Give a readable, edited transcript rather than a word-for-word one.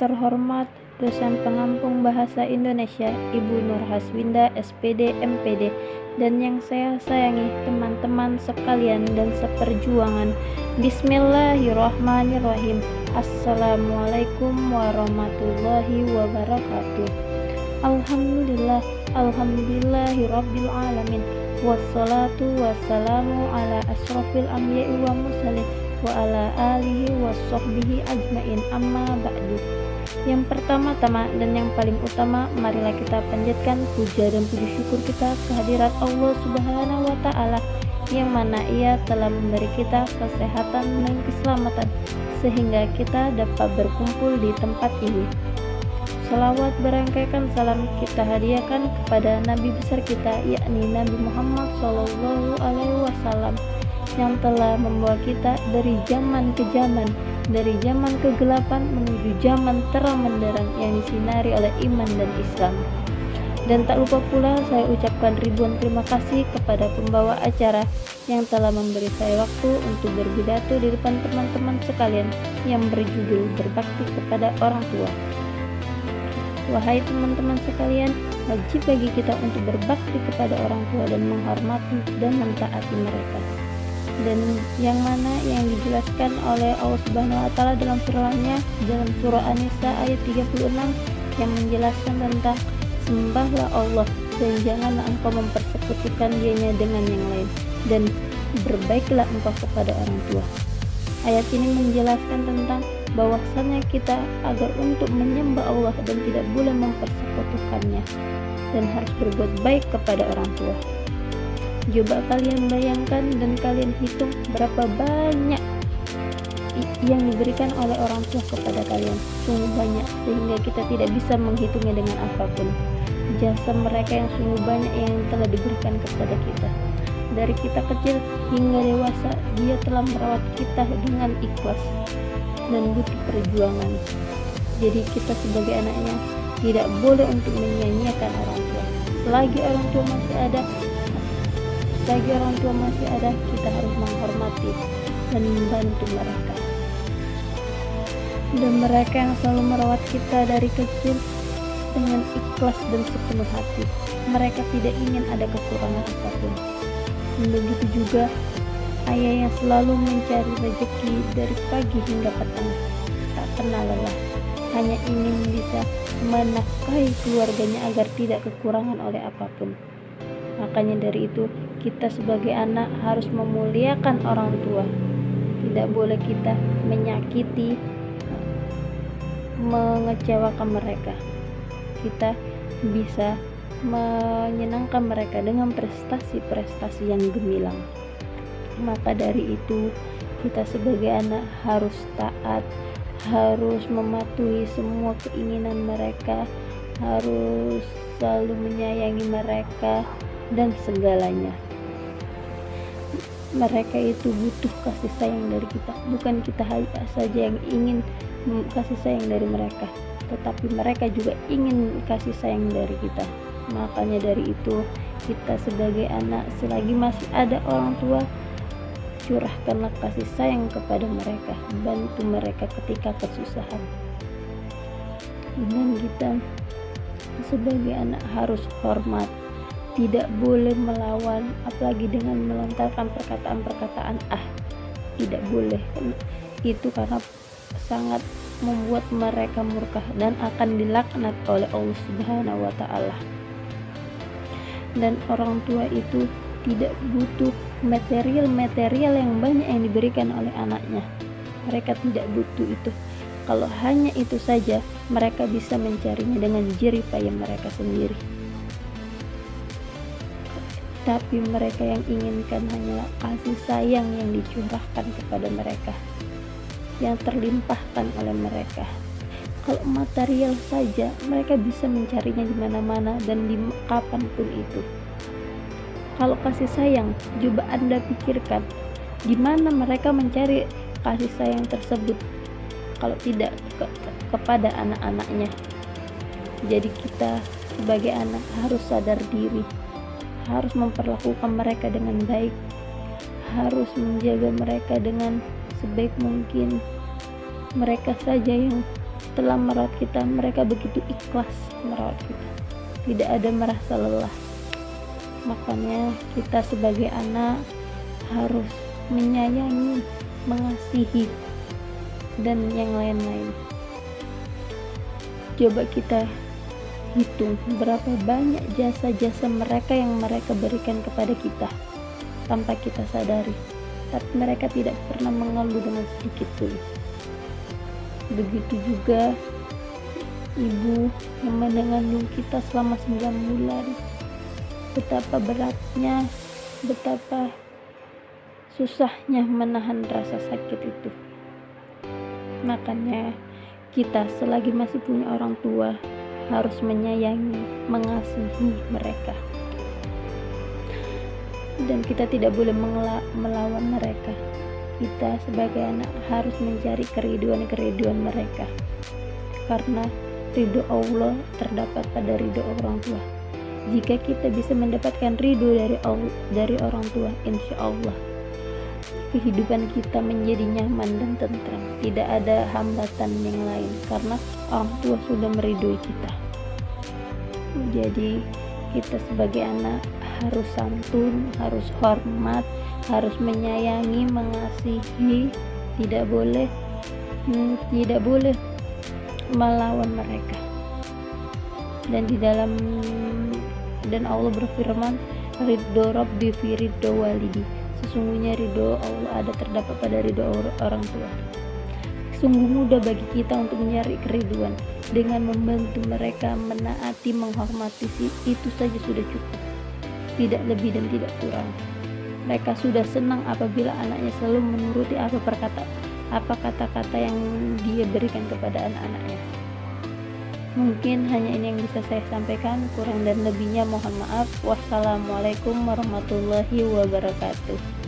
terhormat dosen pengampung bahasa Indonesia Ibu Nur Haswinda SPD MPD, dan yang saya sayangi teman-teman sekalian dan seperjuangan. Bismillahirrahmanirrahim. Assalamualaikum warahmatullahi wabarakatuh. Alhamdulillahirabbil alamin. Wassalatu wassalamu ala asrofil anbiya'i wa mursalin wa ala alihi wa sahbihi ajmain, amma ba'du. Yang pertama-tama dan yang paling utama, marilah kita panjatkan puja dan puji syukur kita kehadirat Allah Subhanahu wa Ta'ala, yang mana Ia telah memberi kita kesehatan dan keselamatan sehingga kita dapat berkumpul di tempat ini. Salawat berangkaikan salam kita hadiahkan kepada Nabi besar kita, yakni Nabi Muhammad SAW, yang telah membawa kita dari zaman ke zaman, dari zaman kegelapan menuju zaman terang benderang yang disinari oleh iman dan Islam. Dan tak lupa pula saya ucapkan ribuan terima kasih kepada pembawa acara yang telah memberi saya waktu untuk berpidato di depan teman-teman sekalian yang berjudul Berbakti kepada Orang Tua. Wahai teman-teman sekalian, wajib bagi kita untuk berbakti kepada orang tua dan menghormati dan mentaati mereka. Dan yang mana yang dijelaskan oleh Allah Subhanahu wa Ta'ala dalam firman-Nya dalam surah An-Nisa ayat 36 yang menjelaskan tentang sembahlah Allah dan janganlah engkau mempersekutukan Dianya dengan yang lain, dan berbaiklah engkau kepada orang tua. Ayat ini menjelaskan tentang bahwasannya kita agar untuk menyembah Allah dan tidak boleh mempersekutukannya, dan harus berbuat baik kepada orang tua. Coba kalian bayangkan dan kalian hitung berapa banyak yang diberikan oleh orang tua kepada kalian. Sungguh banyak sehingga kita tidak bisa menghitungnya dengan apapun. Jasa mereka yang sungguh banyak yang telah diberikan kepada kita. Dari kita kecil hingga dewasa, Dia telah merawat kita dengan ikhlas dan butuh perjuangan. Jadi kita sebagai anaknya tidak boleh untuk menyia-nyiakan orang tua. Selagi orang tua masih ada, kita harus menghormati dan membantu mereka. Dan mereka yang selalu merawat kita dari kecil dengan ikhlas dan sepenuh hati. Mereka tidak ingin ada kekurangan apapun. Begitu juga ayah yang selalu mencari rezeki dari pagi hingga petang, tak pernah lelah, hanya ingin bisa menafkahi keluarganya agar tidak kekurangan oleh apapun. Makanya dari itu kita sebagai anak harus memuliakan orang tua. Tidak boleh kita menyakiti, mengecewakan mereka. Kita bisa menyenangkan mereka dengan prestasi-prestasi yang gemilang. Maka dari itu kita sebagai anak harus taat, harus mematuhi semua keinginan mereka, harus selalu menyayangi mereka dan segalanya. Mereka itu butuh kasih sayang dari kita, bukan kita saja yang ingin kasih sayang dari mereka, tetapi mereka juga ingin kasih sayang dari kita. Makanya dari itu kita sebagai anak, selagi masih ada orang tua, curahkanlah kasih sayang kepada mereka, bantu mereka ketika kesusahan. Dan kita sebagai anak harus hormat, tidak boleh melawan, apalagi dengan melontarkan perkataan-perkataan tidak boleh. Itu karena sangat membuat mereka murka dan akan dilaknat oleh Allah Subhanahu wa Ta'ala. Dan orang tua itu tidak butuh material yang banyak yang diberikan oleh anaknya. Mereka tidak butuh itu. Kalau hanya itu saja, mereka bisa mencarinya dengan jerih payah mereka sendiri. Tapi mereka yang inginkan hanyalah kasih sayang yang dicurahkan kepada mereka, yang terlimpahkan oleh mereka. Kalau material saja, mereka bisa mencarinya di mana-mana dan di kapanpun itu. Kalau kasih sayang, coba Anda pikirkan di mana mereka mencari kasih sayang tersebut kalau tidak kepada anak-anaknya. Jadi kita sebagai anak harus sadar diri, harus memperlakukan mereka dengan baik, harus menjaga mereka dengan sebaik mungkin. Mereka saja yang setelah merawat kita, mereka begitu ikhlas merawat kita, tidak ada merasa lelah. Makanya kita sebagai anak harus menyayangi, mengasihi, dan yang lain-lain. Coba kita hitung berapa banyak jasa-jasa mereka yang mereka berikan kepada kita tanpa kita sadari, tapi mereka tidak pernah mengeluh dengan sedikit pun. Begitu juga ibu yang mengandung kita selama 9 bulan, betapa beratnya, betapa susahnya menahan rasa sakit itu. Makanya kita selagi masih punya orang tua harus menyayangi, mengasihi mereka, dan kita tidak boleh melawan mereka. Kita sebagai anak harus mencari keriduan mereka, karena ridho Allah terdapat pada ridho orang tua. Jika kita bisa mendapatkan ridho dari orang tua, insya Allah kehidupan kita menjadi nyaman dan tentram, tidak ada hambatan yang lain, karena orang tua sudah meridhoi kita. Jadi kita sebagai anak harus santun, harus hormat, harus menyayangi, mengasihi, tidak boleh melawan mereka. Dan Allah berfirman, ridho Rabbi fi ridho walidi, sesungguhnya ridho Allah ada terdapat pada ridho orang tua. Sungguh mudah bagi kita untuk mencari keriduan dengan membantu mereka, menaati, menghormati, itu saja sudah cukup, tidak lebih dan tidak kurang. Mereka sudah senang apabila anaknya selalu menuruti apa kata-kata yang dia berikan kepada anak-anaknya. Mungkin hanya ini yang bisa saya sampaikan, kurang dan lebihnya mohon maaf. Wassalamualaikum warahmatullahi wabarakatuh.